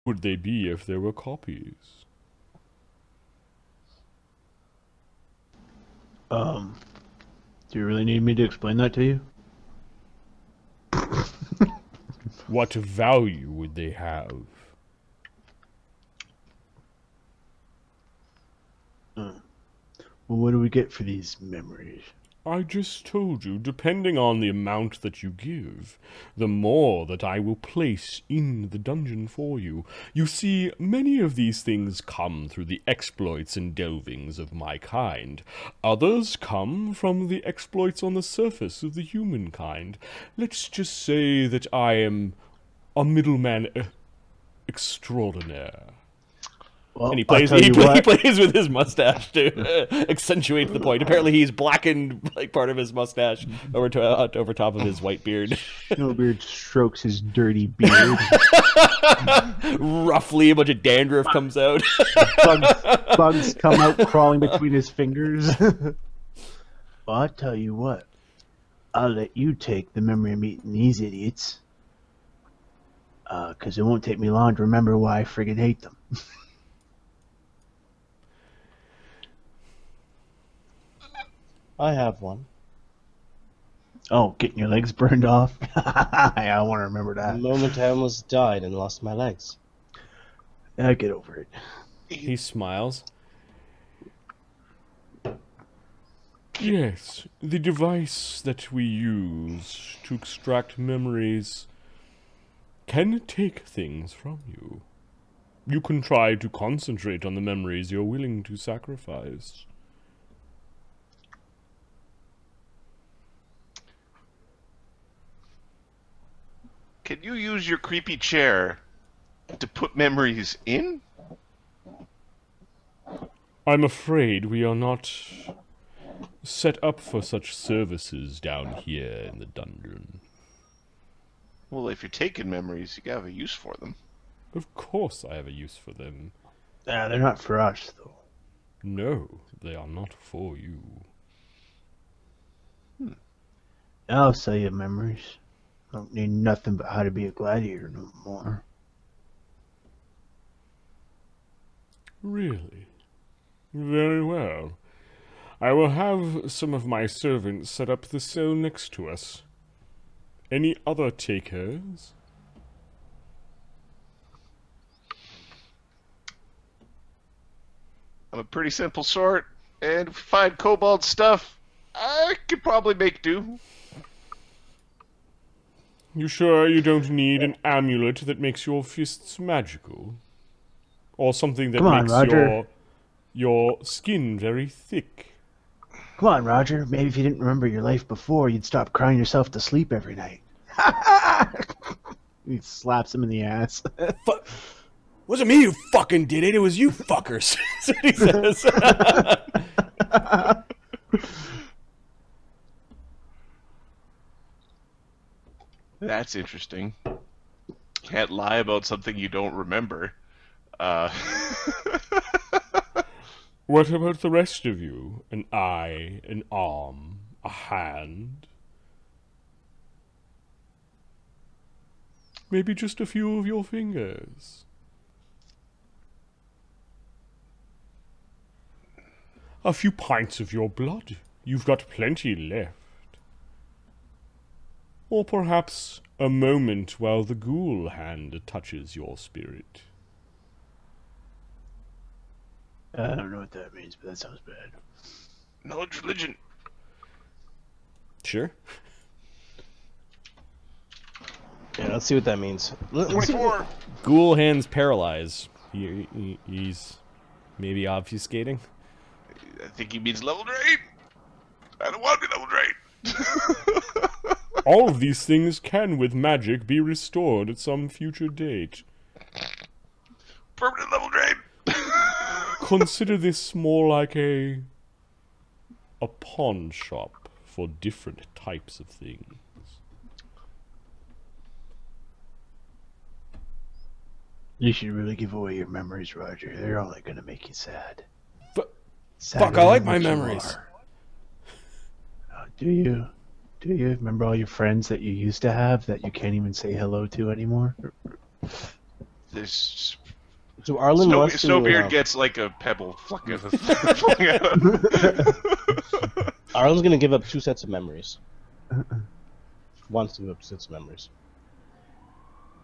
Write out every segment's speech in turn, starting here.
Would they be if there were copies? Do you really need me to explain that to you? What value would they have? Well, what do we get for these memories? I just told you, depending on the amount that you give, the more that I will place in the dungeon for you. You see, many of these things come through the exploits and delvings of my kind. Others come from the exploits on the surface of the humankind. Let's just say that I am a middleman extraordinaire. Well, And he plays with his mustache to accentuate the point. Apparently he's blackened like part of his mustache over top of his white beard. Snowbeard strokes his dirty beard. Roughly a bunch of dandruff comes out. Bugs come out crawling between his fingers. Well, I'll tell you what. I'll let you take the memory of meeting these idiots. 'Cause it won't take me long to remember why I friggin' hate them. I have one. Oh, getting your legs burned off? I want to remember that. The moment I almost died and lost my legs. I get over it. He smiles. Yes, the device that we use to extract memories can take things from you. You can try to concentrate on the memories you're willing to sacrifice. Can you use your creepy chair to put memories in? I'm afraid we are not set up for such services down here in the dungeon. Well, if you're taking memories, you gotta have a use for them. Of course I have a use for them. They're not for us, though. No, they are not for you. I'll sell you memories. Don't need nothing but how to be a gladiator no more. Really? Very well. I will have some of my servants set up the cell next to us. Any other takers? I'm a pretty simple sort, and if we find kobold stuff, I could probably make do. You sure you don't need an amulet that makes your fists magical? Or something that makes your skin very thick? Come on, Roger. Maybe if you didn't remember your life before, you'd stop crying yourself to sleep every night. He slaps him in the ass. Wasn't me who fucking did it, it was you fuckers. That's what he says. That's interesting. Can't lie about something you don't remember. What about the rest of you? An eye, an arm, a hand? Maybe just a few of your fingers? A few pints of your blood? You've got plenty left. Or perhaps a moment while the ghoul hand touches your spirit. I don't know what that means, but that sounds bad. Knowledge religion. Sure. Yeah, let's see what that means. 24! Ghoul hands paralyze. He's maybe obfuscating. I think he means level drain. I don't want to be level drain. All of these things can, with magic, be restored at some future date. Permanent level drain. Consider this more like a pawn shop for different types of things. You should really give away your memories, Roger. They're only gonna make you sad. Fuck, I like my memories. Oh, do you? Do you remember all your friends that you used to have that you can't even say hello to anymore? This So Arlen wants to... Snowbeard gets like a pebble flung at him. Arlen's gonna give up 2 sets of memories. Wants to give up 2 sets of memories.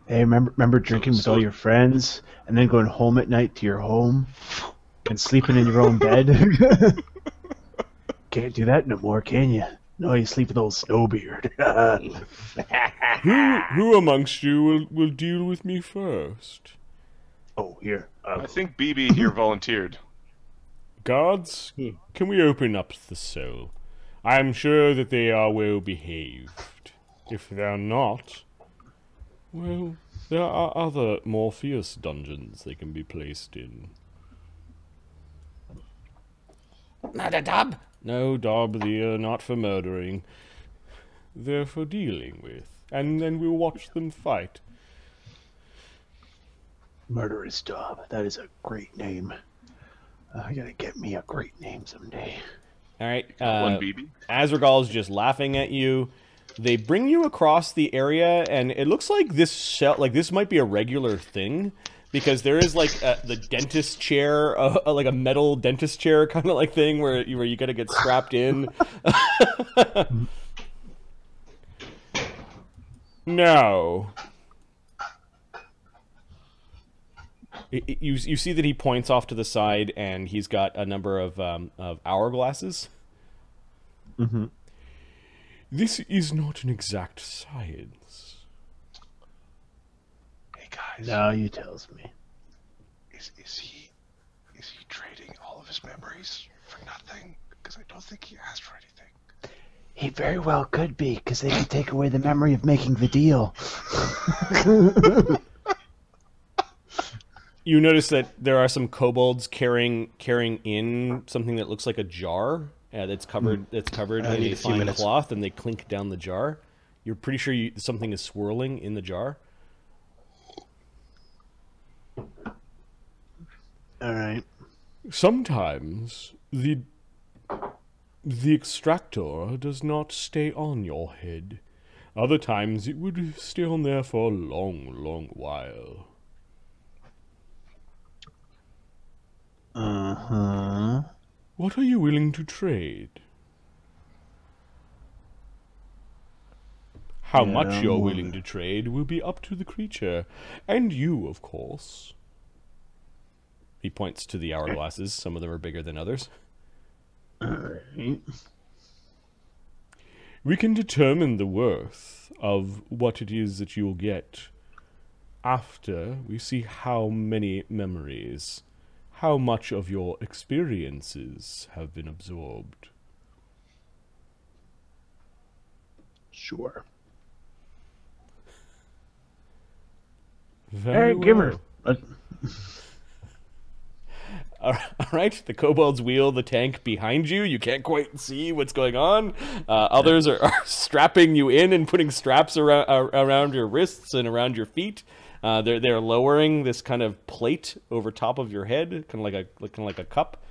Hey, remember drinking with all your friends and then going home at night to your home and sleeping in your own bed? Can't do that no more, can you? No, you sleep with old Snowbeard. Who amongst you will deal with me first? Oh, here. I think BB here volunteered. Guards, can we open up the cell? I am sure that they are well behaved. If they're not, well, there are other more fierce dungeons they can be placed in. Not a dub? No, Dob, they're not for murdering. They're for dealing with. And then we'll watch them fight. Murderous Dob. That is a great name. I gotta get me a great name someday. Alright, One BB. Azragal's just laughing at you. They bring you across the area, and it looks like this might be a regular thing, because there is like the dentist chair, like a metal dentist chair kind of like thing where you gotta get strapped in. No. You see that he points off to the side, and he's got a number of hourglasses. Mm-hmm. This is not an exact science. Hey guys, Now you tells me. is he trading all of his memories for nothing? Because I don't think he asked for anything. He very well could be, because they could take away the memory of making the deal. You notice that there are some kobolds carrying in something that looks like a jar that's covered in need a a few fine minutes. cloth, and they clink down the jar. You're pretty sure something is swirling in the jar. All right. Sometimes the extractor does not stay on your head. Other times it would stay on there for a long, long while. Uh-huh. What are you willing to trade? How Yeah, much you're I'm willing to trade will be up to the creature. And you, of course. He points to the hourglasses. Some of them are bigger than others. All right. We can determine the worth of what it is that you'll get after we see how many memories, how much of your experiences have been absorbed. Sure. Very Hey, give her. well. All right, the kobolds wheel the tank behind you. You can't quite see what's going on. Others are strapping you in and putting straps around your wrists and around your feet. They're lowering this kind of plate over top of your head, kind of like a cup.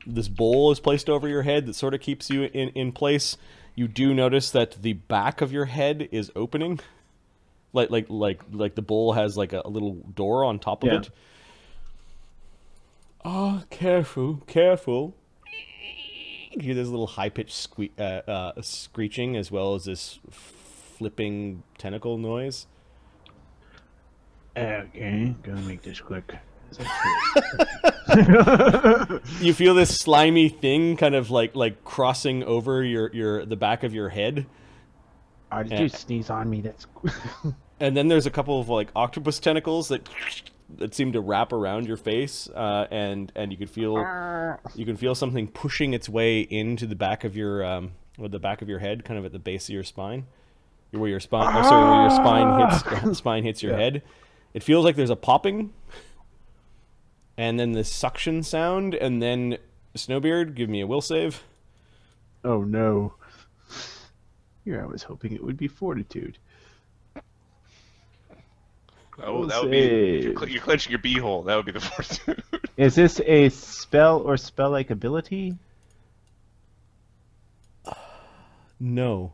This bowl is placed over your head that sort of keeps you in place. You do notice that the back of your head is opening, like the bowl has like a little door on top of it. Oh, careful, careful. You hear this little high-pitched screeching as well as this flipping tentacle noise. Okay, gonna make this quick. You feel this slimy thing kind of like crossing over the back of your head. Oh, did you sneeze on me? That's. And then there's a couple of like octopus tentacles that seem to wrap around your face, and you can feel something pushing its way into the back of your head, kind of at the base of your spine, where your spine hits your head. It feels like there's a popping, and then this suction sound, and then Snowbeard, give me a will save. Oh no! Here I was hoping it would be fortitude. Oh, that would be you're clenching your beehole. That would be the fortitude. Is this a spell or spell-like ability? No.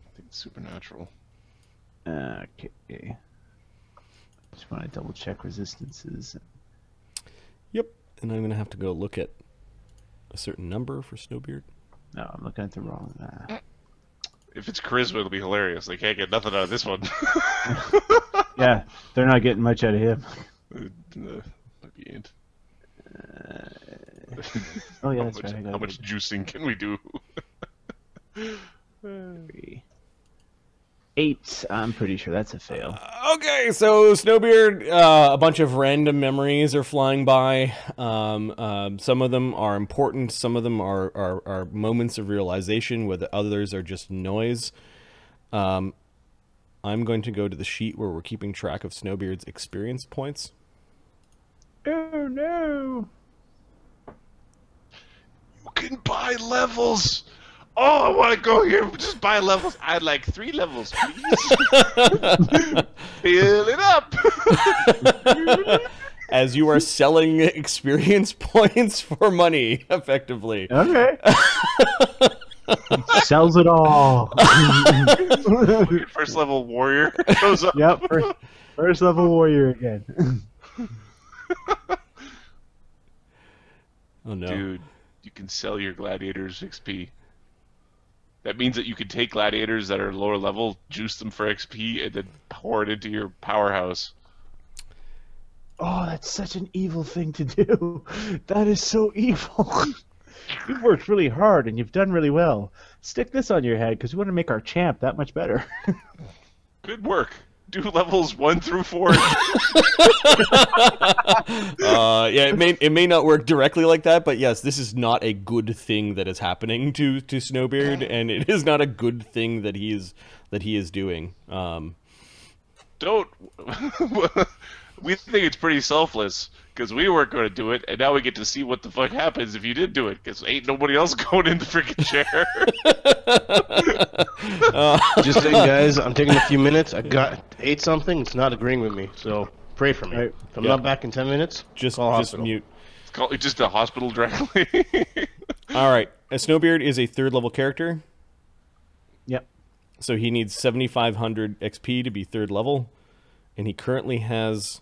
I think it's supernatural. Okay. Just want to double check resistances. Yep. And I'm going to have to go look at a certain number for Snowbeard. No, I'm looking at the wrong. If it's charisma, it'll be hilarious. They can't get nothing out of this one. Yeah, they're not getting much out of him. Maybe ain't. Oh yeah, that's right. How much juicing can we do? 8. I'm pretty sure that's a fail. Okay, so Snowbeard, a bunch of random memories are flying by. Some of them are important. Some of them are moments of realization, where the others are just noise. I'm going to go to the sheet where we're keeping track of Snowbeard's experience points. Oh no! You can buy levels. Oh, I want to go here. Just buy levels. I'd like 3 levels, please. Fill it up. As you are selling experience points for money, effectively. Okay. Sells it all. First level warrior goes up. Yep. First level warrior again. Oh no. Dude, you can sell your gladiators XP. That means that you can take gladiators that are lower level, juice them for XP, and then pour it into your powerhouse. Oh, that's such an evil thing to do. That is so evil. You've worked really hard and you've done really well. Stick this on your head because we want to make our champ that much better. Good work. Do levels 1 through 4. Yeah, it may not work directly like that, but yes, this is not a good thing that is happening to Snowbeard, and it is not a good thing that he is doing. Don't. We think it's pretty selfless because we weren't going to do it, and now we get to see what the fuck happens if you did do it. Because ain't nobody else going in the freaking chair. Just saying, guys, I'm taking a few minutes. I ate something. It's not agreeing with me, so pray for me. Right. If I'm not back in 10 minutes, Just call hospital. mute. It's called just a hospital directly. All right, a Snowbeard is a 3rd level character, Yep. so he needs 7,500 XP to be 3rd level, and he currently has.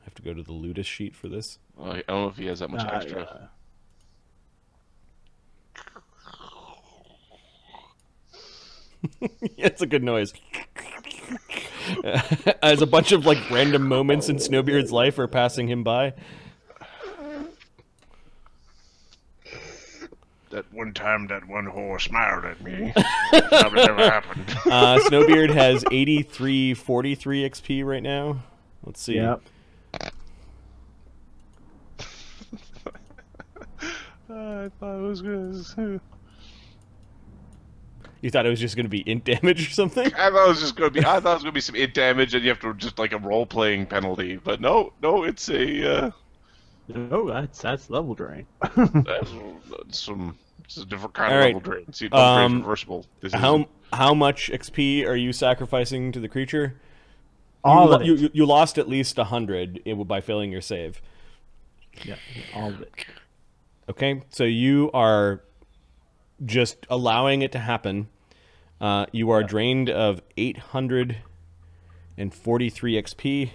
I have to go to the Ludus sheet for this. Well, I don't know if he has that much extra. Yeah, it's a good noise. As a bunch of like random moments in Snowbeard's life are passing him by. That one time that one whore smiled at me. Probably never happened. Snowbeard has 8343 XP right now. Let's see. Yep. I thought it was good. You thought it was just going to be int damage or something? I thought it was just going to be. I thought it was going to be some int damage, and you have to just like a role playing penalty. But no, it's a. No, that's level drain. It's a different kind of level drain. See, level drain's reversible. This How much XP are you sacrificing to the creature? All of it. You lost at least 100 by failing your save. Yeah, all of it. Okay, so you are just allowing it to happen. You are drained of 843 XP.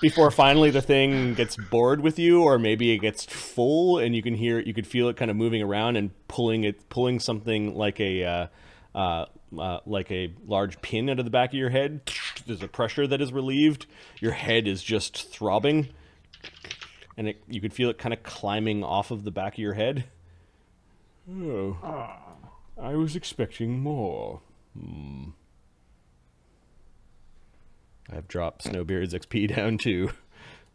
Before finally the thing gets bored with you, or maybe it gets full, and you could feel it kind of moving around and pulling something like a large pin out of the back of your head. There's a pressure that is relieved. Your head is just throbbing, and you could feel it kind of climbing off of the back of your head. Oh, I was expecting more. I've dropped Snowbeard's XP down to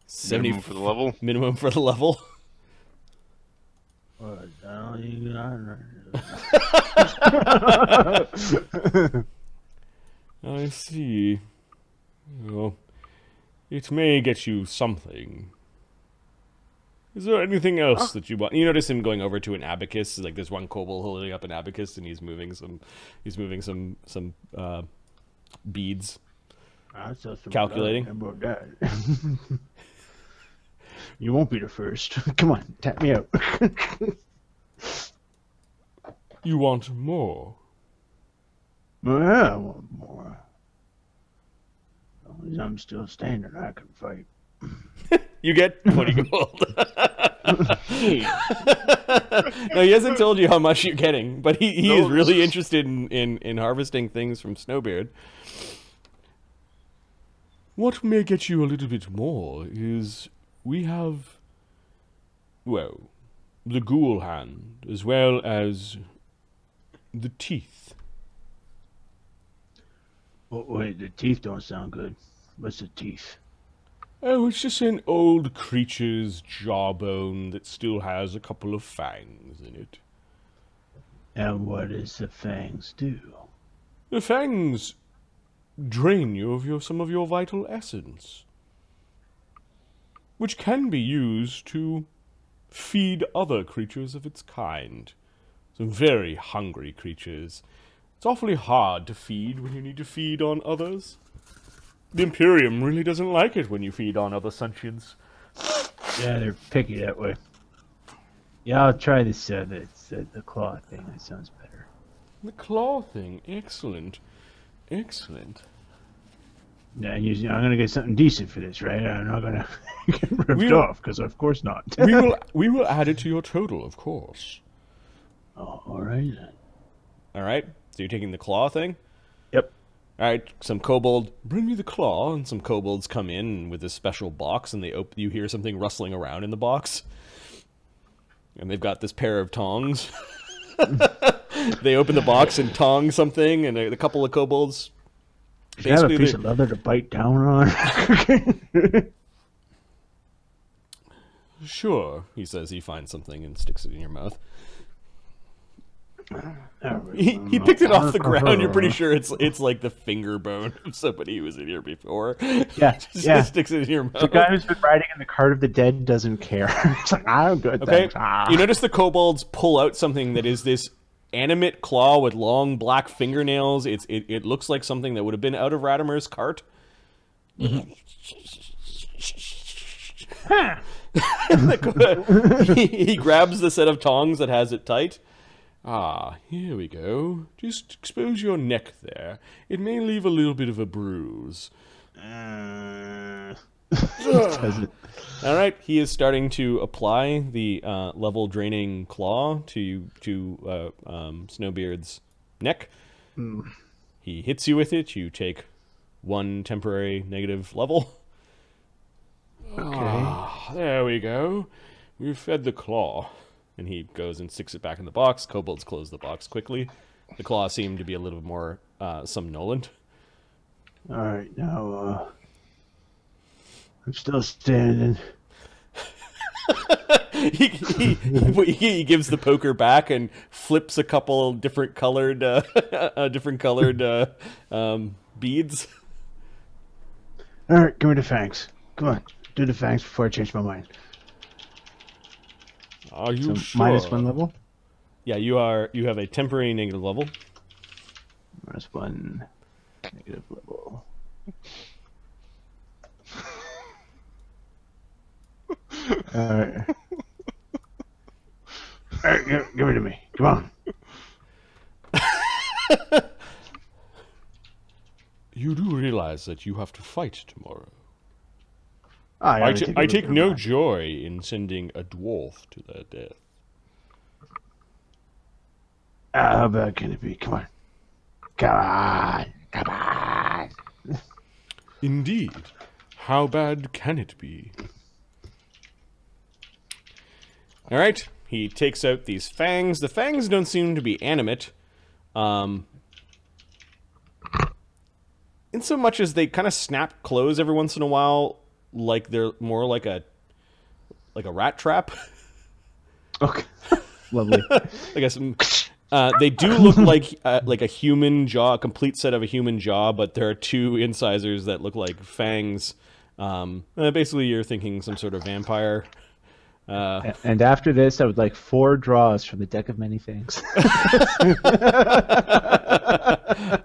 70 minimum for the level. Minimum for the level. What the hell you got? I see. Well, it may get you something. Is there anything else that you want? You notice him going over to an abacus. Like there's one kobold holding up an abacus, and he's moving some beads. Calculating. You won't be the first. Come on, tap me out. You want more? Yeah, I want more. As long as I'm still standing, I can fight. You get 20 gold. No, he hasn't told you how much you're getting, but he is really interested in harvesting things from Snowbeard. What may get you a little bit more is we have, well, the ghoul hand, as well as the teeth. Oh, wait, the teeth don't sound good. What's the teeth? Oh, it's just an old creature's jawbone that still has a couple of fangs in it. And what does the fangs do? The fangs drain you of some of your vital essence, which can be used to feed other creatures of its kind. Some very hungry creatures. It's awfully hard to feed when you need to feed on others. The Imperium really doesn't like it when you feed on other sentients. Yeah, they're picky that way. Yeah, I'll try this, the claw thing. That sounds better. The claw thing, excellent. Excellent. Yeah, I'm gonna get something decent for this, right? I'm not gonna get ripped off, because of course not. we will add it to your total, of course. Oh, alright then. Alright, so you're taking the claw thing? Yep. Alright, some kobold, bring me the claw, and some kobolds come in with this special box, and you hear something rustling around in the box. And they've got this pair of tongs. They open the box and tong something, and a couple of kobolds. Should I have a piece of leather to bite down on? Sure, he says. He finds something and sticks it in your mouth. He picked it off the ground. You're pretty sure it's like the finger bone of somebody who was in here before. Yeah, yeah. Sticks it in your mouth. The guy who's been riding in the cart of the dead doesn't care. It's like, I'm good. Okay. Thanks. You notice the kobolds pull out something that is this animate claw with long black fingernails. It looks like something that would have been out of Radimer's cart. He grabs the set of tongs that has it tight. Ah, here we go. Just expose your neck there. It may leave a little bit of a bruise. Alright, he is starting to apply the level-draining claw to Snowbeard's neck. He hits you with it. You take 1 temporary negative level. Okay. Ah, there we go. We've fed the claw. And he goes and sticks it back in the box. Kobolds close the box quickly. The claw seemed to be a little more somnolent. Alright, now, I'm still standing. he gives the poker back and flips a couple different colored beads. Alright, give me the fangs. Come on, do the fangs before I change my mind. Are you sure? -1 level? Yeah, you have a temporary negative level. -1 negative level. Alright. Alright, give it to me. Come on. You do realize that you have to fight tomorrow. I take no joy in sending a dwarf to their death. How bad can it be? Come on. Come on. Come on. Indeed. How bad can it be? Alright, he takes out these fangs. The fangs don't seem to be animate. In so much as they kind of snap close every once in a while, like they're more like a rat trap. Okay. Lovely. I guess they do look like a human jaw, a complete set of a human jaw, but there are 2 incisors that look like fangs. Basically, you're thinking some sort of vampire. And after this, I would like 4 draws from the deck of many things.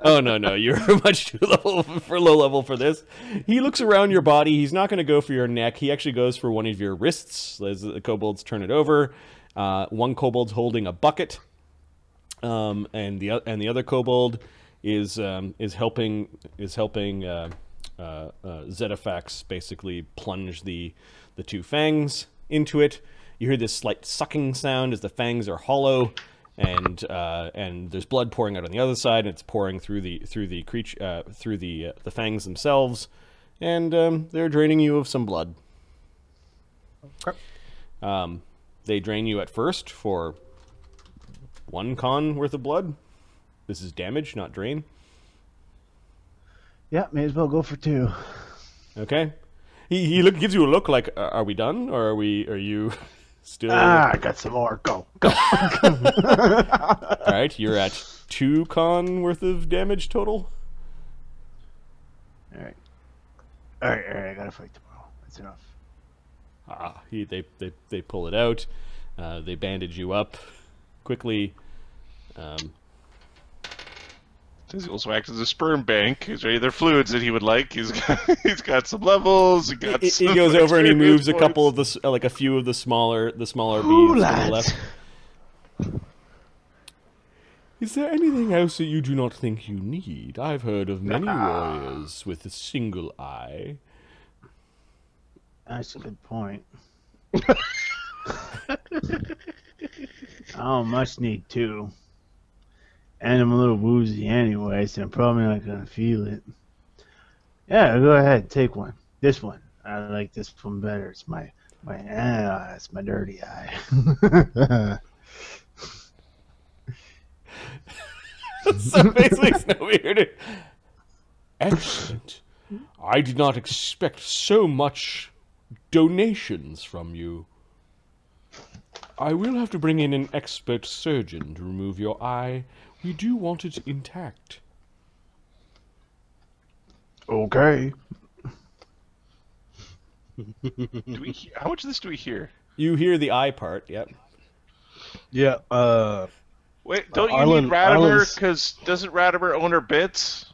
Oh no, you're much too low level for this. He looks around your body. He's not going to go for your neck. He actually goes for one of your wrists. As the kobolds turn it over, one kobold's holding a bucket, and the other kobold is helping Zedifax basically plunge the two fangs into it. You hear this slight sucking sound as the fangs are hollow, and there's blood pouring out on the other side, and it's pouring through the fangs themselves, and they're draining you of some blood. Okay. They drain you at first for 1 con worth of blood. This is damage, not drain. Yeah, may as well go for 2. Okay. He gives you a look like, are we done, or are you still? I got some more. Go. All right, you're at 2 con worth of damage total. All right. I gotta fight tomorrow. That's enough. They pull it out. They bandage you up quickly. He also acts as a sperm bank. He's ready their fluids that he would like. He's got some levels. He goes over and he moves a couple of the a few of the smaller bees to the left. Is there anything else that you do not think you need? I've heard of many warriors with a single eye. That's a good point. I don't much need 2. And I'm a little woozy anyway, so I'm probably not gonna feel it. Yeah, go ahead, take one. This one. I like this one better. It's it's my dirty eye. So basically, Snowbeard. Excellent. I did not expect so much donations from you. I will have to bring in an expert surgeon to remove your eye. We do want it intact. Okay. How much of this do we hear? You hear the eye part, yep. Yeah, Wait, don't you Arlen- need Radimer? Arlen's- Because doesn't Radimer own her bits?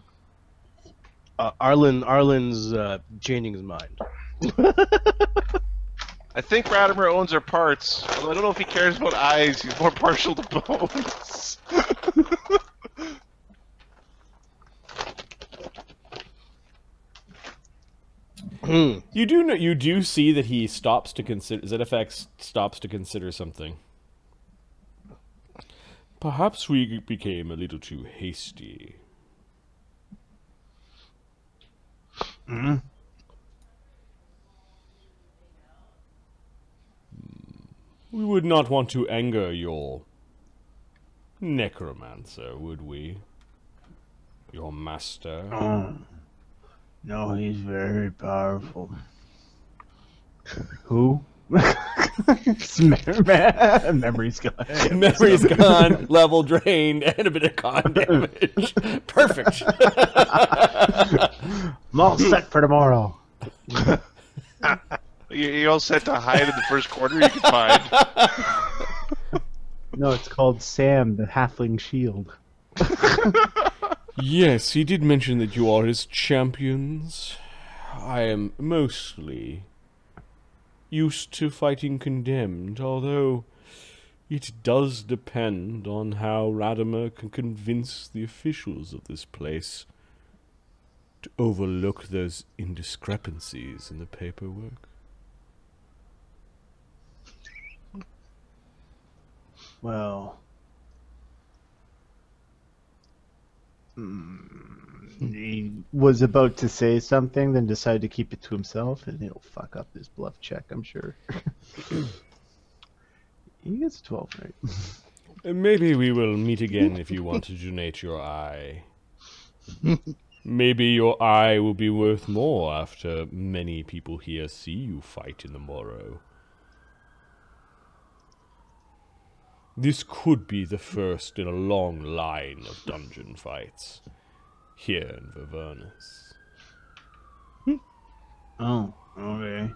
Arlen's changing his mind. I think Radimer owns her parts. Although I don't know if he cares about eyes. He's more partial to bones. You do see that he stops to consider. ZFX stops to consider something. Perhaps we became a little too hasty. Mm-hmm. We would not want to anger your necromancer, would we? Your master. Oh. No, he's very powerful. Who? Memory's gone. Memory's gone, level drained, and a bit of con damage. Perfect. I'm all set for tomorrow. You're all set to hide in the first corner you can find. No, it's called Sam, the halfling shield. Yes, he did mention that you are his champions. I am mostly used to fighting condemned, although it does depend on how Radimer can convince the officials of this place to overlook those indiscrepancies in the paperwork. Well, he was about to say something, then decided to keep it to himself, and he'll fuck up his bluff check, I'm sure. He gets a 12, right? Maybe we will meet again if you want to donate your eye. Maybe your eye will be worth more after many people here see you fight in the morrow. This could be the first in a long line of dungeon fights here in Vyvernas. Oh, okay.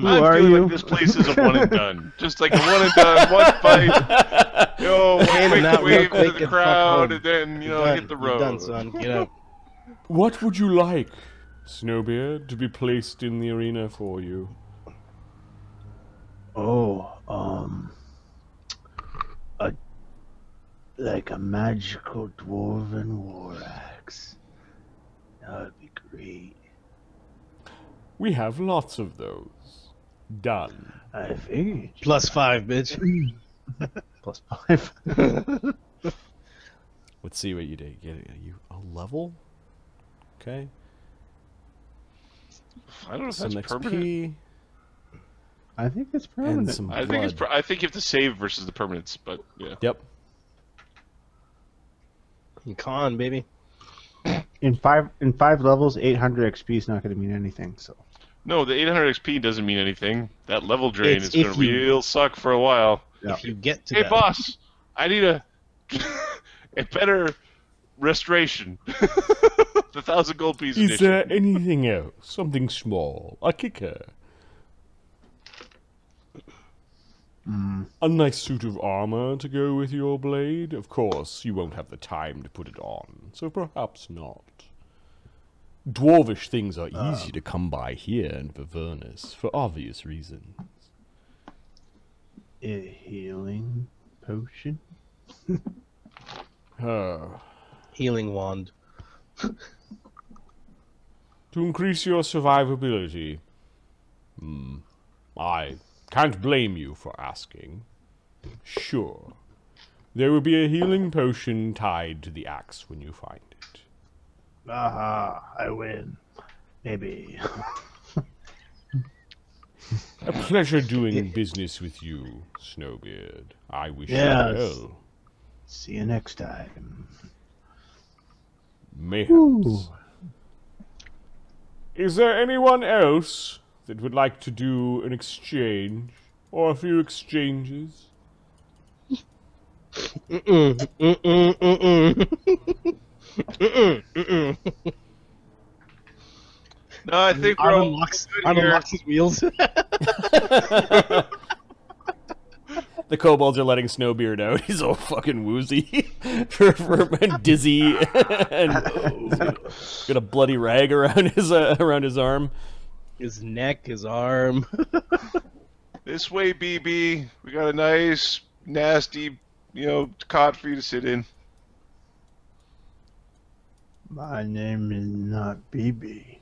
are feeling you? like this place is a one and done. Just like a one and done, one fight. Came and that wave real to quick the and fuck crowd, home. and then You're done. hit the You're done, road. son. Get out. What would you like, Snowbeard, to be placed in the arena for you? Oh, like a magical dwarven war axe. That would be great. We have lots of those. Done. I figured. +5, bitch. +5. Let's see what you did. Get you a level? Okay. I don't know if Some that's XP permanent. I think it's and permanent. some I blood. think it's. I think you have to save versus the permanents, but yeah. Yep. Con, baby. In five levels, 800 XP is not going to mean anything. So No, the 800 XP doesn't mean anything. That level drain It's is going to if you- real suck for a while. yeah. If you get to Hey, that. boss, I need a better restoration. The 1,000 gold piece Is edition. there anything else? Something small? A kicker? A nice suit of armor to go with your blade? Of course, you won't have the time to put it on, so perhaps not. Dwarvish things are easy to come by here in Vyvernas, for obvious reasons. A healing potion. Healing wand. To increase your survivability. I can't blame you for asking. Sure. There will be a healing potion tied to the axe when you find it. Aha! I win. Maybe. A pleasure doing business with you, Snowbeard. I wish Yes. you well. See you next time. Mayhaps. Ooh. Is there anyone else that would like to do an exchange? Or a few exchanges? No, I think we're all good here. unlocks his wheels. The kobolds are letting Snowbeard out. He's all fucking woozy and dizzy, and got a bloody rag around his arm. His neck, his arm. This way, BB. We got a nice, nasty, cot for you to sit in. My name is not BB.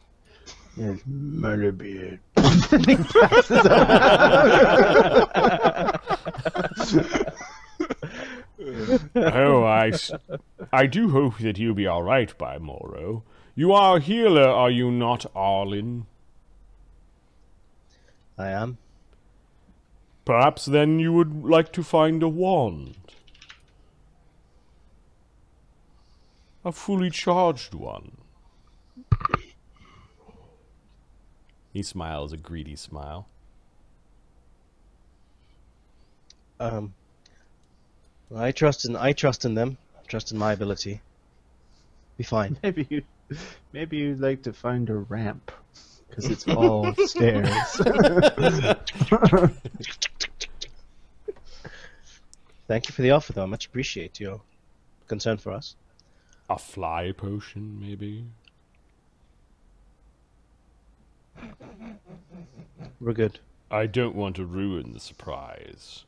It's Murderbeard. I do hope that you'll be all right by morrow. You are a healer, are you not, Arlen? I am. Perhaps then you would like to find a wand. A fully charged one. He smiles a greedy smile. I trust in them. I trust in my ability. Be fine. Maybe you'd like to find a ramp, because it's all stairs. Thank you for the offer, though. I much appreciate your concern for us. A fly potion, maybe? We're good. I don't want to ruin the surprise.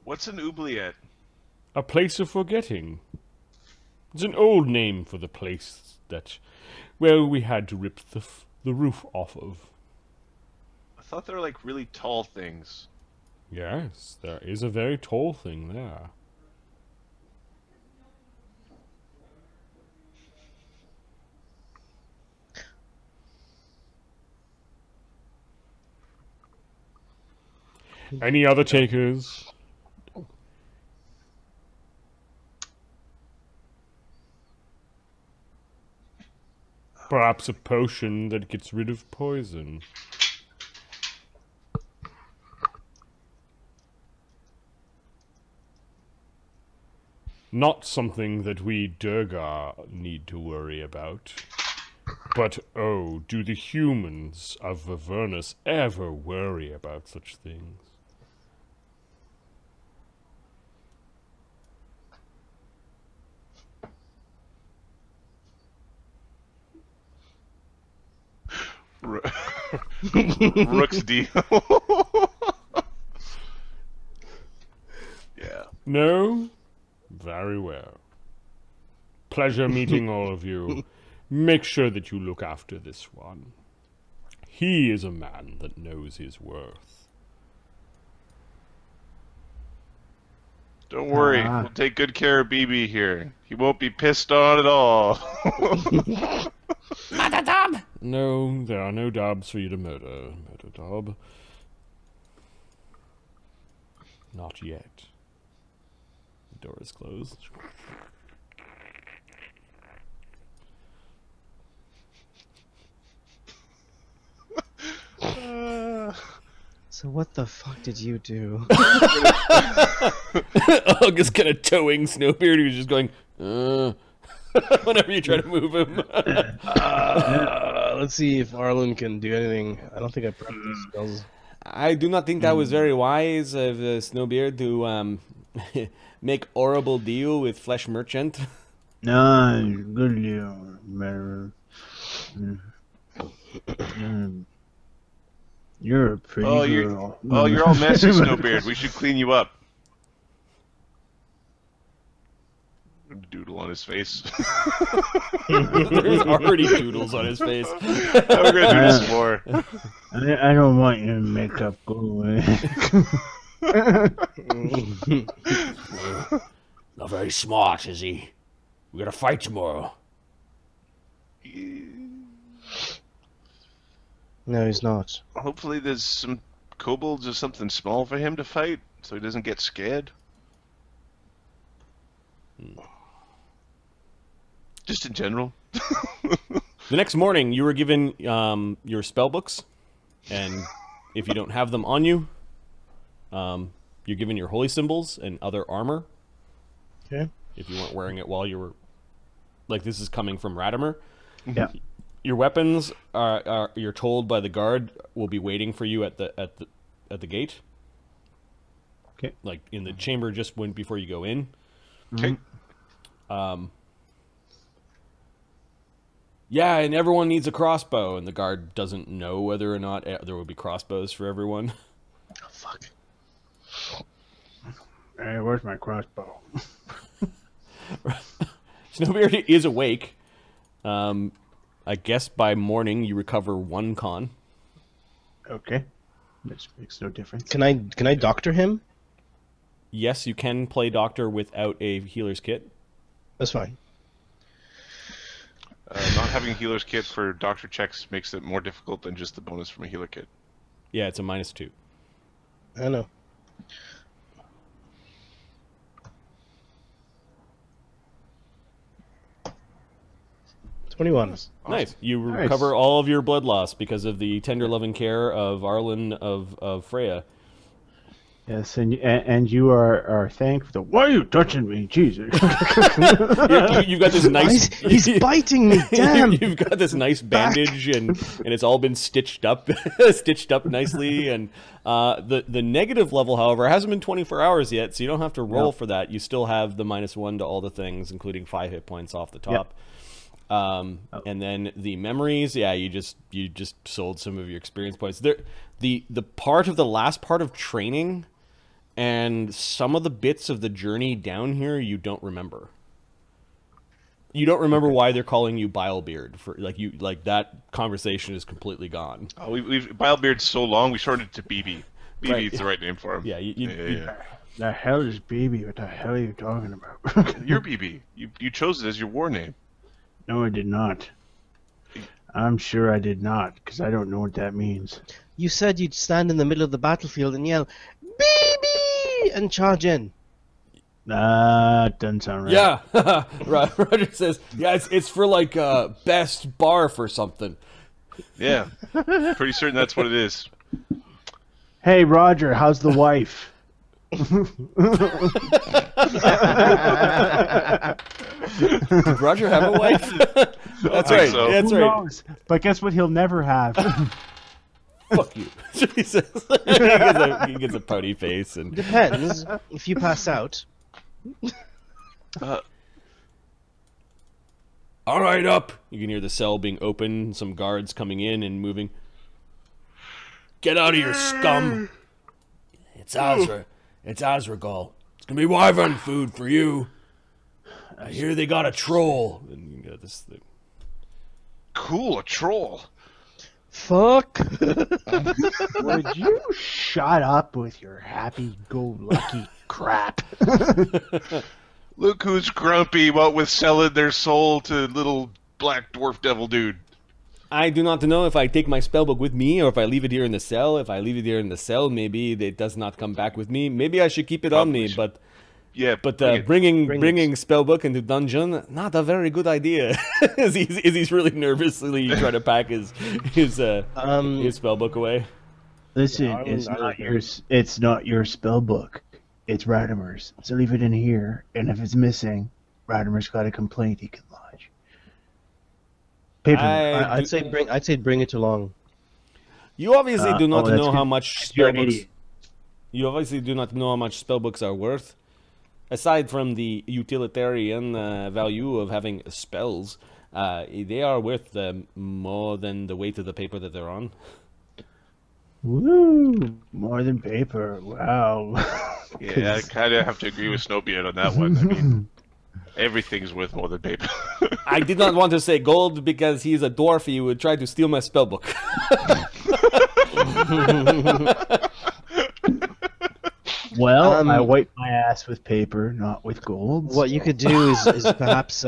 What's an oubliette? A place of forgetting. It's an old name for the place that, well, we had to rip the roof off of. I thought they were like really tall things. Yes, there is a very tall thing there. Any other takers? Perhaps a potion that gets rid of poison. Not something that we duergar need to worry about. But oh, do the humans of Vyvernas ever worry about such things? Rook's deal. Yeah. No? Very well. Pleasure meeting all of you. Make sure that you look after this one. He is a man that knows his worth. Don't worry, we'll take good care of BB here. He won't be pissed on at all. Not a dub. No, there are no dobs for you to murder, dob. Not yet. The door is closed. So what the fuck did you do? August kind of towing Snowbeard, who's just going, whenever you try to move him. Let's see if Arlen can do anything. I don't think I prepped these spells. I do not think that was very wise of Snowbeard to make horrible deal with Flesh Merchant. No, good deal. You're a pretty girl. You're all messy, Snowbeard. We should clean you up. Doodle on his face. There's already doodles on his face. We're gonna do this more. I don't want your makeup go away. Not very smart, is he? We gotta fight tomorrow. No, he's not. Hopefully there's some kobolds or something small for him to fight, so he doesn't get scared. Just in general. The next morning, you were given your spell books, and if you don't have them on you, you're given your holy symbols and other armor. Okay. If you weren't wearing it while you were, like, this is coming from Radimer. Yeah. Your weapons are you're told by the guard will be waiting for you at the gate. Okay. Like in the chamber just before you go in. Okay. Yeah, and everyone needs a crossbow, and the guard doesn't know whether or not there will be crossbows for everyone. Oh, fuck. Hey, where's my crossbow? Snowbeard is awake. I guess by morning you recover 1 con. Okay. Which makes no difference. Can I doctor him? Yes, you can play doctor without a healer's kit. That's fine. Not having a healer's kit for doctor checks makes it more difficult than just the bonus from a healer kit. Yeah, it's a -2. I know. Nice. You recover all of your blood loss because of the tender loving care of Arlen of Freya. Yes, and you are thankful. Why are you touching me? Jesus. You've got this nice... He's biting me, damn! You've got this nice bandage, and it's all been stitched up nicely. And the negative level, however, hasn't been 24 hours yet, so you don't have to roll for that. You still have the -1 to all the things, including 5 hit points off the top. Yep. And then the memories, yeah, you just sold some of your experience points. The last part of training and some of the bits of the journey down here you don't remember. You don't remember why they're calling you Bilebeard. Like that conversation is completely gone. Oh, we've Bilebeard's so long we shortened it to BB. BB Right. is the right name for him. Yeah, yeah. The hell is BB? What the hell are you talking about? You're BB. You chose it as your war name. No, I did not. I'm sure I did not, because I don't know what that means. You said you'd stand in the middle of the battlefield and yell, BB! and charge in. That doesn't sound right. Yeah, Roger says, yeah, it's for like best barf or something. Yeah, pretty certain that's what it is. Hey, Roger, how's the wife? Did Roger have a wife? That's think right. so. That's Who right. knows? But guess what? He'll never have. Fuck you. he says. He gets a pouty face and. Depends if you pass out. All right, up. You can hear the cell being opened, some guards coming in and moving. Get out of here, scum! It's Azra. It's Azragal. It's gonna be wyvern food for you. I hear they got a troll. And you got this thing. Cool, a troll. Fuck. Would you shut up with your happy-go-lucky crap? Look who's grumpy, what with selling their soul to little black dwarf devil dude. I do not know if I take my spellbook with me or if I leave it here in the cell. If I leave it here in the cell, maybe it does not come back with me. Maybe I should keep it on me, but Yeah, bringing spellbook into dungeon, not a very good idea. As he's really nervously trying to pack his spellbook away. Listen, Yeah, it's not your spell book. It's Radimer's. So leave it in here, and if it's missing, Radimer's got a complaint he can lodge. Paper. I'd say bring it along. You obviously do not that's know good. how much You're an spellbooks. idiot. You obviously do not know how much spellbooks are worth. Aside from the utilitarian value of having spells, they are worth more than the weight of the paper that they're on. Woo! More than paper. Wow. Yeah, I kind of have to agree with Snowbeard on that one. I mean, everything's worth more than paper. I did not want to say gold because he's a dwarf. He would try to steal my spellbook. Well, I wipe my ass with paper, not with gold. What you could do is perhaps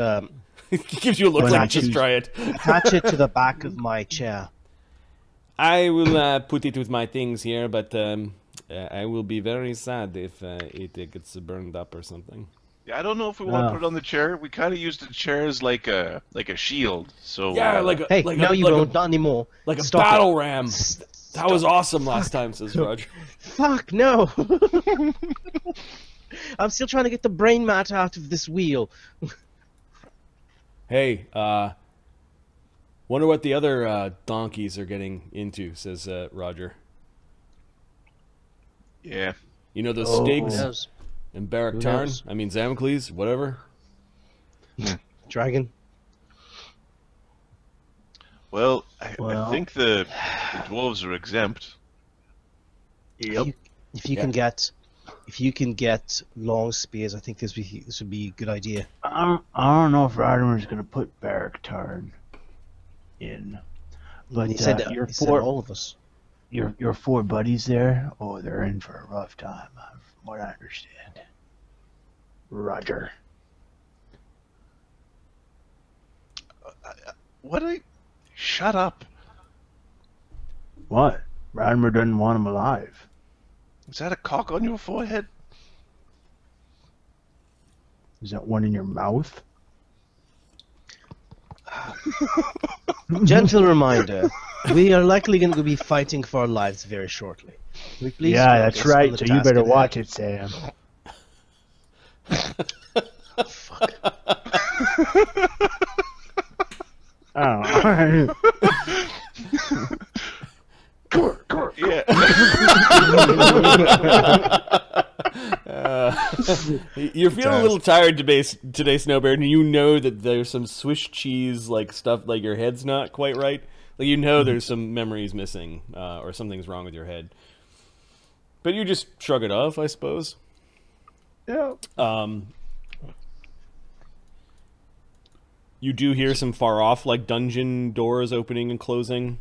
It gives you a look Why like not just choose- try it. attach it to the back of my chair. I will put it with my things here, but I will be very sad if it gets burned up or something. Yeah, I don't know if we want No. to put it on the chair. We kind of used the chair as like a shield. So Yeah, like a, Hey, like no, a, you like won't. A, Not anymore. like a Stop it. battle ram. That was awesome last time, says Roger. Fuck no. I'm still trying to get the brain matter out of this wheel. Hey, wonder what the other donkeys are getting into, says Roger. yeah. You know those Oh. Stigs Knows? and Barak Who Tarn? knows? I mean Zamocles, whatever. Dragon. Well, I Well. think the dwarves are exempt. Yep. If you can get long spears, I think this would be a good idea. I don't know if Radimer's going to put Barak Tarn in. But He said, your he said four all of us. your four buddies there, oh, they're in for a rough time, from what I understand. Roger. Shut up. What? Radimer doesn't want him alive. Is that a cock on your forehead? Is that one in your mouth? Gentle reminder, we are likely going to be fighting for our lives very shortly. Will you please Yeah, that's focus on right. the So you task better at watch hand? it, Sam. Oh. Yeah. You're feeling a little tired today, Snowbeard, and you know that there's some Swiss cheese like stuff, like your head's not quite right. Like you know there's some memories missing, or something's wrong with your head. But you just shrug it off, I suppose. Yeah. You do hear some far off, like dungeon doors opening and closing.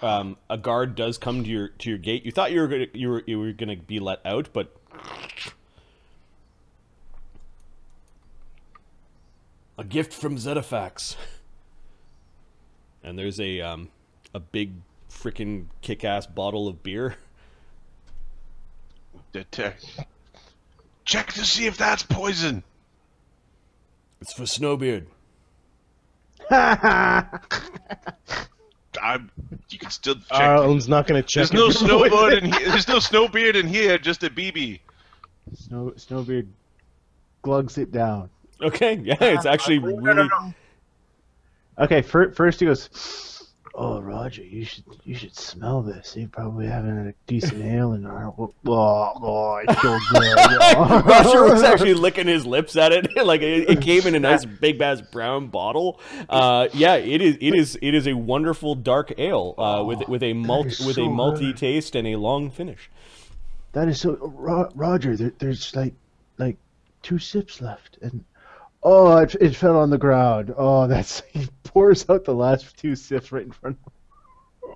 A guard does come to your gate. You thought you were gonna be let out, but a gift from Zedifax. And there's a big freaking kick-ass bottle of beer. Check to see if that's poison. It's for Snowbeard. You can still check. Arlen's not going to check. There's no it. snowboard in here. There's no snowbeard in here. Just a BB. Snowbeard glugs it down. Okay, yeah, it's actually really. Okay, first he goes, "Oh, Roger, you should smell this. You probably haven't had a decent ale in our. Oh, it's so good." Roger was actually licking his lips at it, like it came in a nice big ass brown bottle. Yeah, it is a wonderful dark ale with a malty taste and a long finish. That is so, Roger. There's like 2 sips left, and oh, it fell on the ground. Oh, he pours out the last 2 sips right in front of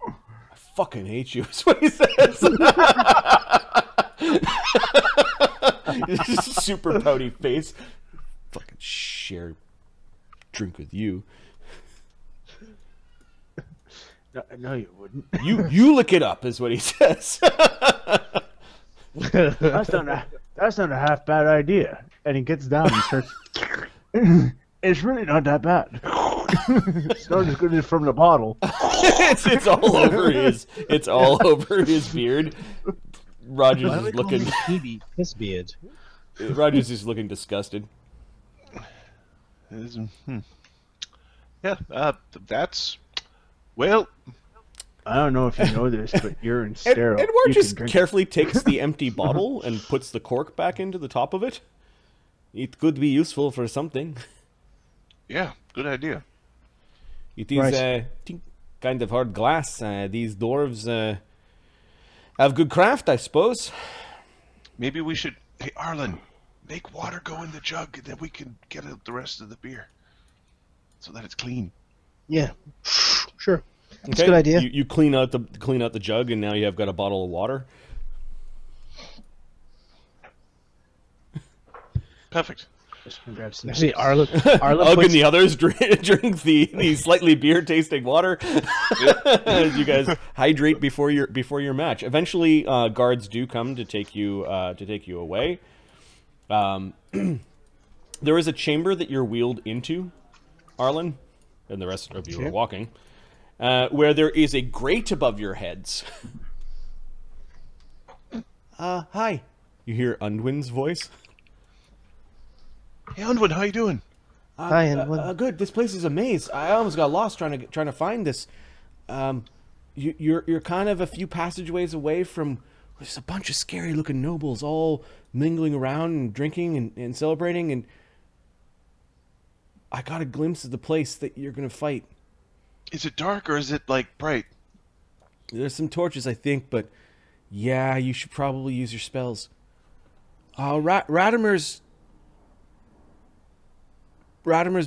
him. I fucking hate you. Is what he says. Super pouty face. Fucking share drink with you. No, you wouldn't. You look it up, is what he says. That's not a half bad idea. And he gets down and starts. It's really not that bad. It's not as good as from the bottle. it's all over his beard. Rogers is looking. His beard. Rogers is looking disgusted. Yeah, that's well. I don't know if you know this, but you're sterile. Edward just carefully takes the empty bottle and puts the cork back into the top of it. It could be useful for something. Yeah, good idea. It is kind of hard glass. These dwarves have good craft, I suppose. Maybe we should. Hey, Arlen, make water go in the jug, and then we can get out the rest of the beer, so that it's clean. Yeah, sure. That's Okay. a good idea. You clean out the jug, and now you have got a bottle of water. Perfect. Just gonna grab some. Actually, Arlen Ugg and the others drink the slightly beer tasting water as you guys hydrate before your match. Eventually, guards do come to take you away. There is a chamber that you're wheeled into, Arlen, and the rest of you are walking, where there is a grate above your heads. Hi. You hear Undwin's voice. Hey, Unwin, how you doing? Hi, Undwin. Good. This place is a maze. I almost got lost trying to find this. You're kind of a few passageways away from. There's a bunch of scary looking nobles all mingling around and drinking and celebrating, and I got a glimpse of the place that you're gonna fight. Is it dark or is it like bright? There's some torches, I think, but yeah, you should probably use your spells. Ratimer's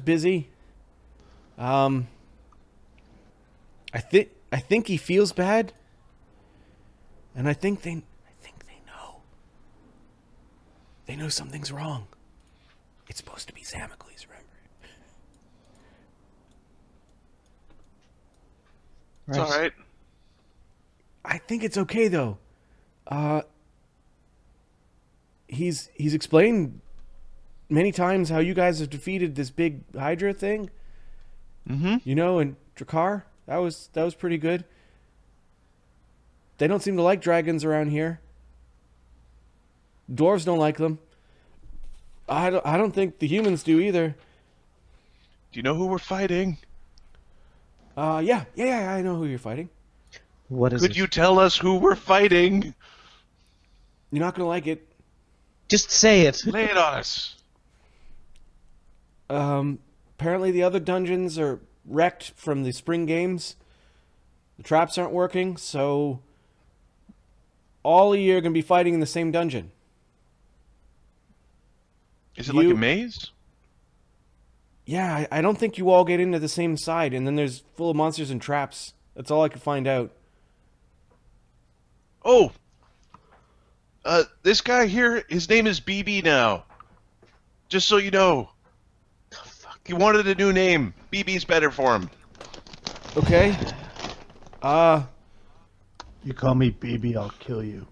busy. I think he feels bad, and I think they know. They know something's wrong. It's supposed to be Zamocles, remember? It's all right. I think it's okay though. He's explained many times how you guys have defeated this big Hydra thing. Mm-hmm. You know, and Drakkar, that was pretty good. They don't seem to like dragons around here. Dwarves don't like them. I don't think the humans do either. Do you know who we're fighting? Yeah, I know who you're fighting. What is Could it? you tell us who we're fighting? You're not gonna like it. Just say it. Lay it on us. Apparently the other dungeons are wrecked from the spring games. The traps aren't working, so all of you are gonna be fighting in the same dungeon. Is it like a maze? Yeah, I don't think you all get into the same side, and then there's full of monsters and traps. That's all I could find out. Oh! This guy here, his name is BB now. Just so you know. Oh, fuck. He wanted a new name. BB's better for him. Okay. You call me baby, I'll kill you.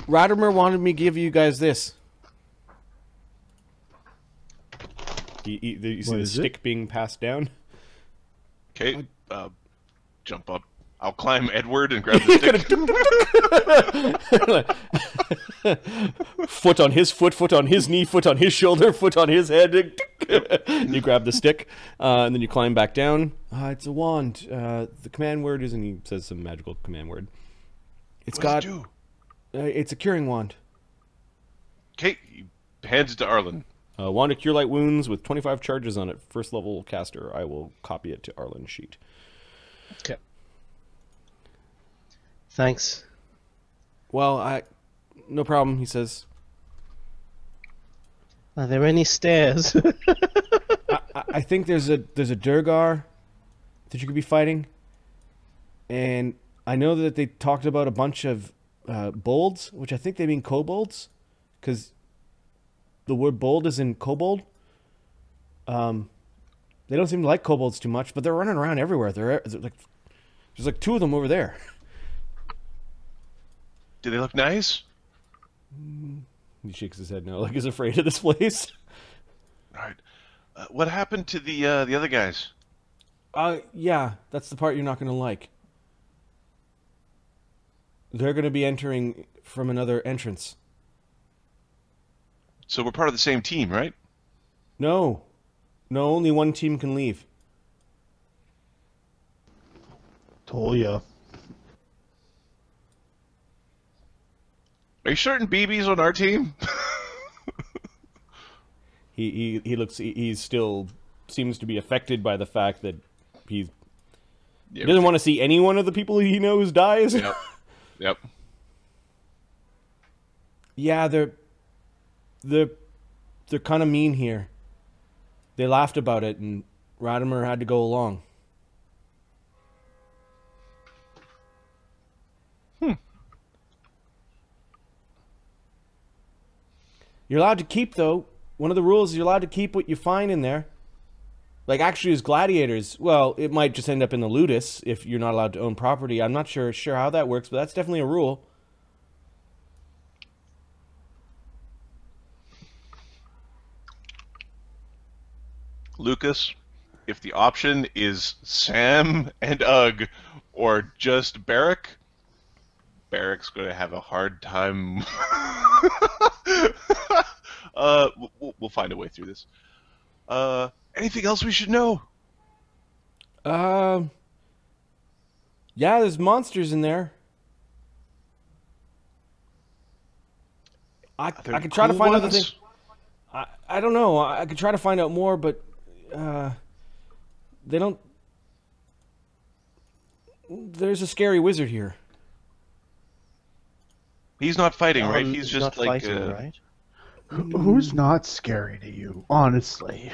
Ratimer wanted me to give you guys this. You see the stick being passed down? Okay, jump up. I'll climb Edward and grab the stick. Foot on his foot, foot on his knee, foot on his shoulder, foot on his head. You grab the stick, and then you climb back down. It's a wand. The command word is, and he says some magical command word. It's What does it do? It's a curing wand. Okay, he hands it to Arlen. Wand to cure light wounds with 25 charges on it. First level caster. I will copy it to Arlen's sheet. Okay. Thanks. Well, no problem, he says. Are there any stairs? I think there's a duergar that you could be fighting, and I know that they talked about a bunch of bolds, which I think they mean kobolds, because the word bold is in kobold. They don't seem to like kobolds too much, but they're running around everywhere. There's like 2 of them over there. Do they look nice? He shakes his head no, like he's afraid of this place. All right. What happened to the other guys? Yeah, that's the part you're not going to like. They're going to be entering from another entrance. So we're part of the same team, right? No, only one team can leave. Told ya. Are you certain BB's on our team? He looks. He still seems to be affected by the fact that he doesn't want to see any one of the people he knows dies. Yep. Yep. Yeah, they're kind of mean here. They laughed about it, and Radimer had to go along. You're allowed to keep, though. One of the rules is you're allowed to keep what you find in there. Like, actually, as gladiators, well, it might just end up in the ludus if you're not allowed to own property. I'm not sure how that works, but that's definitely a rule. Lucas, if the option is Sam and Ugg or just Barrack, Barrack's going to have a hard time. We'll find a way through this. Anything else we should know? Yeah, there's monsters in there. I could try to find out the thing. I don't know. I could try to find out more, but they don't. There's a scary wizard here. He's not fighting, right? He's just not like fighting, right? Who's not scary to you, honestly?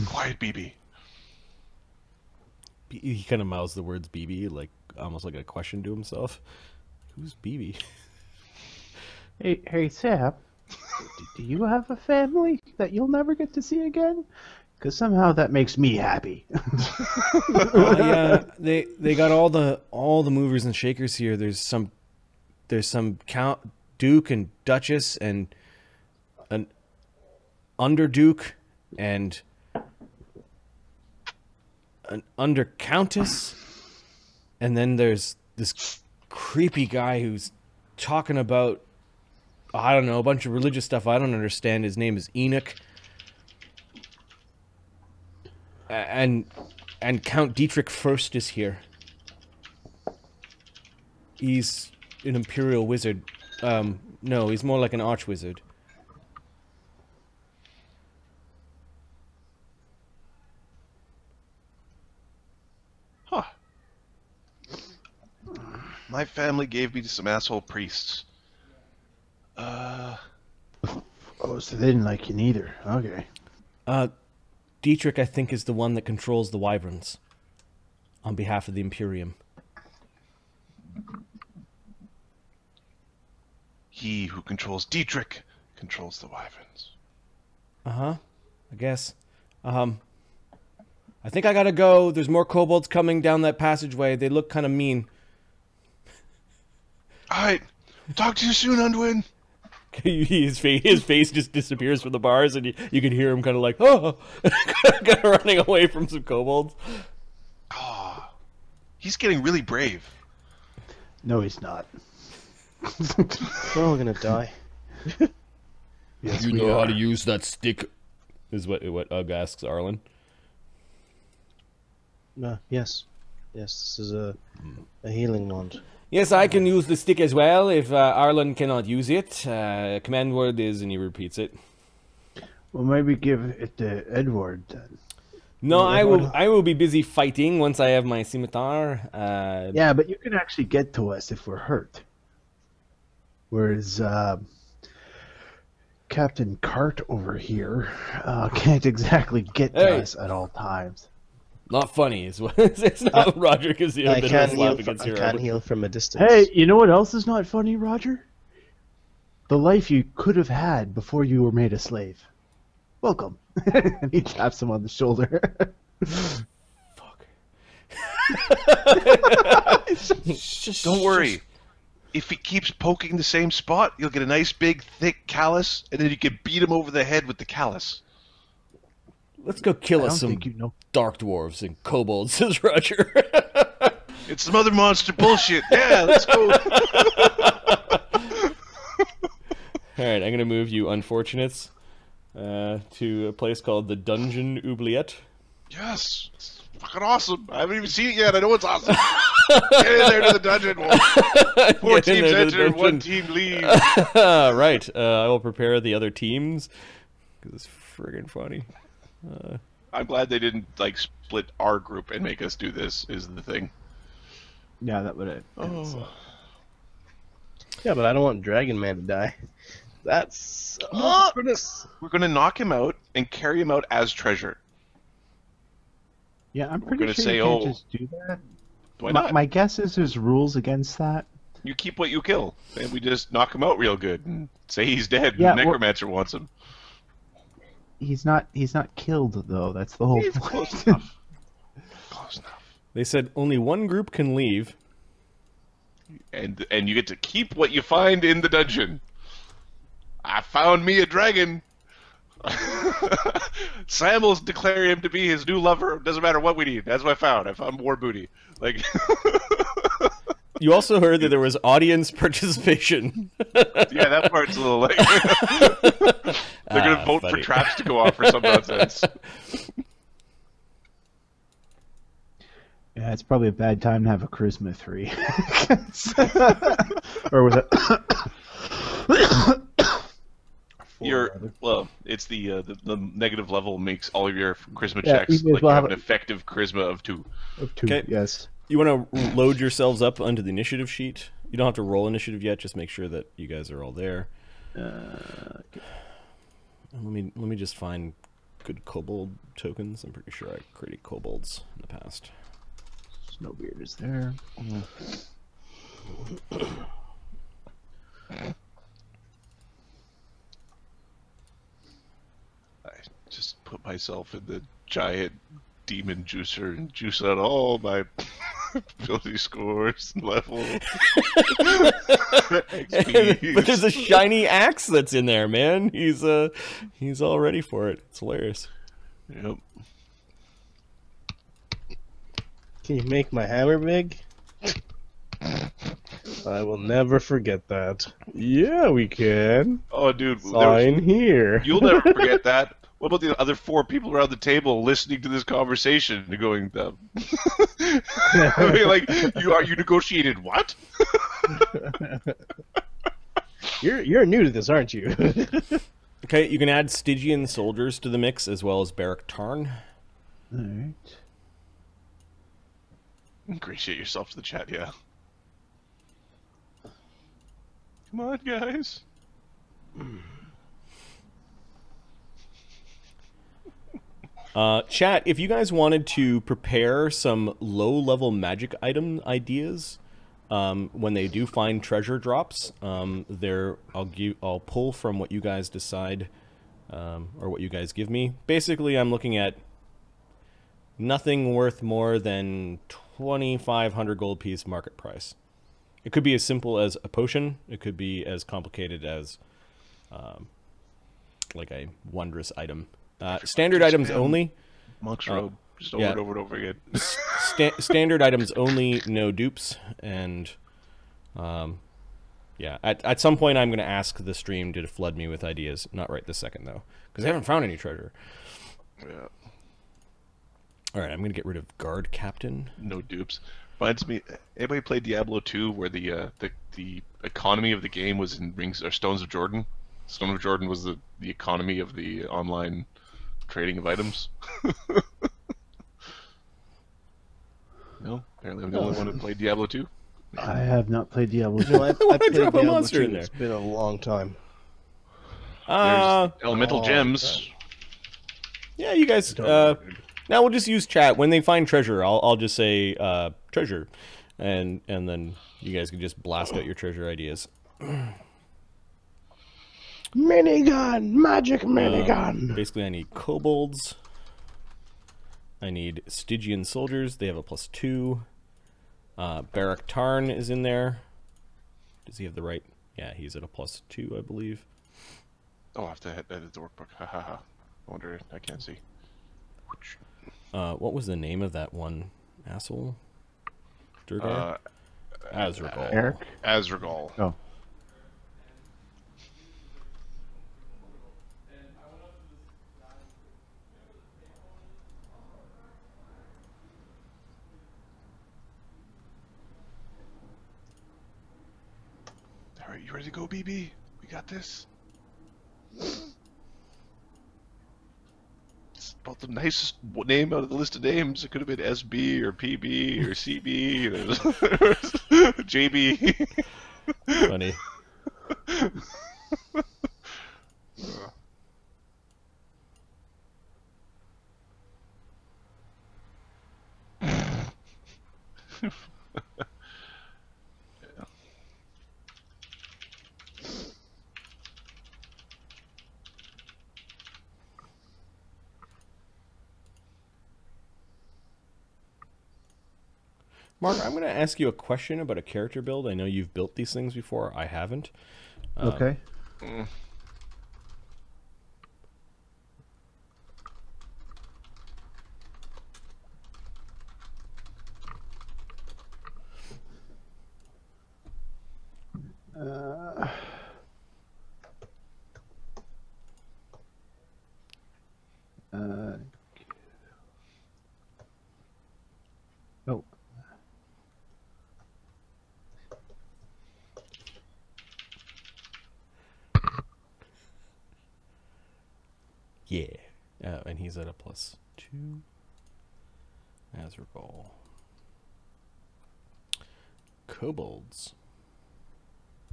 quiet BB. He kind of mouths the words BB, like almost like a question to himself. Who's BB? Hey, Sam. Do you have a family that you'll never get to see again? Because somehow that makes me happy. Yeah, they got all the movers and shakers here. There's some Count, Duke, and Duchess, and an Underduke, and an Undercountess, and then there's this creepy guy who's talking about, I don't know, a bunch of religious stuff I don't understand. His name is Enoch. And Count Dietrich First is here. He's an imperial wizard. No, he's more like an archwizard. Huh. My family gave me to some asshole priests. Oh, so they didn't like you neither. Okay. Dietrich, I think, is the one that controls the Wyverns on behalf of the Imperium. He who controls Dietrich controls the Wyverns. Uh-huh. I guess. I think I gotta go. There's more kobolds coming down that passageway. They look kind of mean. Alright. Talk to you soon, Unwin. his face just disappears from the bars, and you can hear him kind of like, oh, kind of running away from some kobolds. Oh, he's getting really brave. No, he's not. We're all gonna die. Yes, You we know how are. to use that stick? Is what Ugg asks Arlen. Yes. Yes, this is a healing wand. Yes, I can use the stick as well if Arlen cannot use it. Command word is, and he repeats it. Well, maybe give it to Edward then. No, I will be busy fighting once I have my scimitar. Yeah, but you can actually get to us if we're hurt. Whereas Captain Cart over here can't exactly get to us at all times. Not funny is what it's not. Roger gives you a I bit can't of a heal. slap against your I can't elbow. heal from a distance. Hey, you know what else is not funny, Roger? The life you could have had before you were made a slave. Welcome. And he taps him on the shoulder. Fuck. Don't worry. If he keeps poking the same spot, you'll get a nice big thick callus, and then you can beat him over the head with the callus. Let's go kill I us don't some think you know. dark dwarves and kobolds, says Roger. It's some other monster bullshit. Yeah, let's go. Alright, I'm gonna move you unfortunates to a place called the Dungeon Oubliette. Yes, it's fucking awesome. I haven't even seen it yet. I know it's awesome. Get in there to the dungeon. Four Get in teams there to the enter, one dungeon. team leave. Right, I will prepare the other teams. Because it's friggin' funny. I'm glad they didn't like split our group and make us do this. Is the thing. Yeah, that would have. Oh. Yeah, but I don't want Dragon Man to die. That's We're gonna knock him out and carry him out as treasure. Yeah, I'm We're pretty gonna sure say, you can't oh, just do that. Why not? My guess is there's rules against that. You keep what you kill, and we just knock him out real good and say he's dead. Yeah, and Necromancer wants him. He's not killed though. That's the whole He's point. close enough. Close enough. They said only one group can leave. And you get to keep what you find in the dungeon. I found me a dragon. Sam will declare him to be his new lover. Doesn't matter what we need. That's what I found. I found more booty. Like. You also heard that there was audience participation. Yeah, that part's a little like. They're gonna vote funny. for traps to go off or some nonsense. Yeah, it's probably a bad time to have a charisma 3. Or was it? It's the negative level makes all of your charisma Yeah, checks you may as like well you have have an effective charisma of 2. Of 2, Okay. yes. You want to load yourselves up onto the initiative sheet. You don't have to roll initiative yet. Just make sure that you guys are all there. Okay. Let me just find good kobold tokens. I'm pretty sure I created kobolds in the past. Snowbeard is there. I just put myself in the giant demon juicer and juice out all my ability scores and level. XP. But there's a shiny axe that's in there, man. He's all ready for it. It's hilarious. Yep. Can you make my hammer big? I will never forget that. Yeah, we can. Oh, dude, Sign here. you'll never forget that. What about the other 4 people around the table listening to this conversation and going, like, you negotiated what? You're new to this, aren't you? Okay, you can add Stygian soldiers to the mix as well as Barrack Tarn. Alright. Ingratiate yourself to the chat, yeah. Come on, guys. Chat, if you guys wanted to prepare some low-level magic item ideas, when they do find treasure drops, I'll pull from what you guys decide, or what you guys give me. Basically, I'm looking at nothing worth more than 2,500 gold piece market price. It could be as simple as a potion. It could be as complicated as like a wondrous item. Standard items only. Monk's robe. Just over yeah. and over and over again. Standard items only, no dupes, and Yeah, at some point I'm going to ask the stream to flood me with ideas. Not right this second, though, because I haven't found any treasure. Yeah. All right, I'm going to get rid of guard captain. No dupes. Reminds me, anybody played Diablo 2 where the economy of the game was in rings or Stones of Jordan? Stone of Jordan was the economy of the online trading of items. No, apparently I'm the only one who played Diablo 2. I have not played Diablo 2. No, I played drop a Diablo monster 2. in there? It's been a long time. There's elemental oh, gems. Yeah, you guys. Now we'll just use chat when they find treasure. I'll just say treasure, and then you guys can just blast out your treasure ideas. Minigun, magic minigun. Basically, I need kobolds. I need Stygian soldiers. They have a +2. Barak Tarn is in there. Does he have the right? Yeah, he's at a +2, I believe. Oh, I have to edit the workbook. Ha ha ha. I wonder. I can't see. What was the name of that one asshole? Duergar? Azragal. Eric? Azragal. Oh. Alright, you ready to go, BB? We got this. It's about the nicest name out of the list of names. It could have been SB or PB or CB or JB. Funny. Mark, I'm going to ask you a question about a character build. I know you've built these things before. I haven't. Okay. Oh. Yeah. And he's at a +2. Azragal. Kobolds.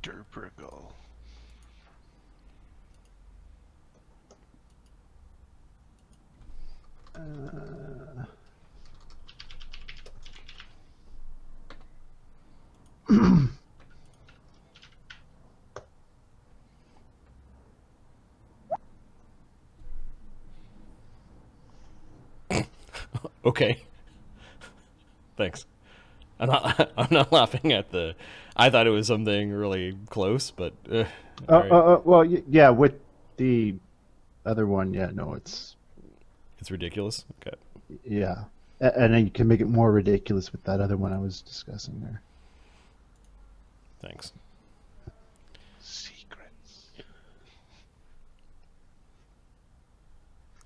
Derpergal. Okay. Thanks. I'm not laughing at the. I thought it was something really close, but. Right. Well, yeah, with the other one, yeah, no, it's ridiculous. Okay. yeah, and then you can make it more ridiculous with that other one I was discussing there. Thanks. Secrets.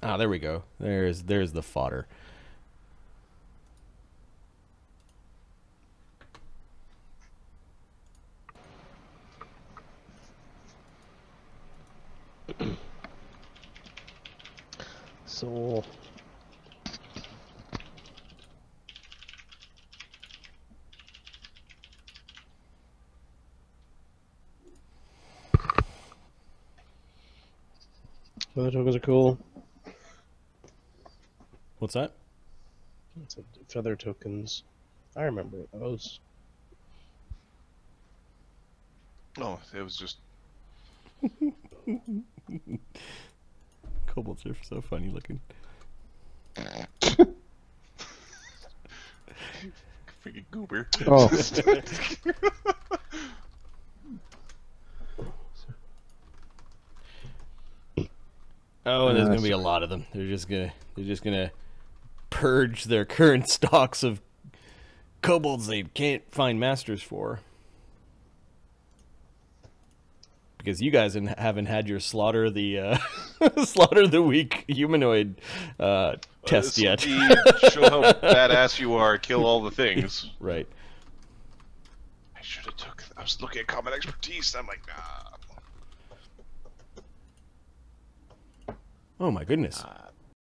Ah, there we go. There's the fodder. So weather tokens are cool. What's that? It's feather tokens. I remember those. Oh, it was just. Kobolds are so funny looking. Freaking goober. Oh. Oh, and there's gonna be a lot of them. They're just gonna purge their current stocks of kobolds they can't find masters for. because you guys haven't had your slaughter the slaughter the weak humanoid test yet. Show how badass you are. Kill all the things. Right. I should have took. I was looking at combat expertise. I'm like, nah. Oh my goodness.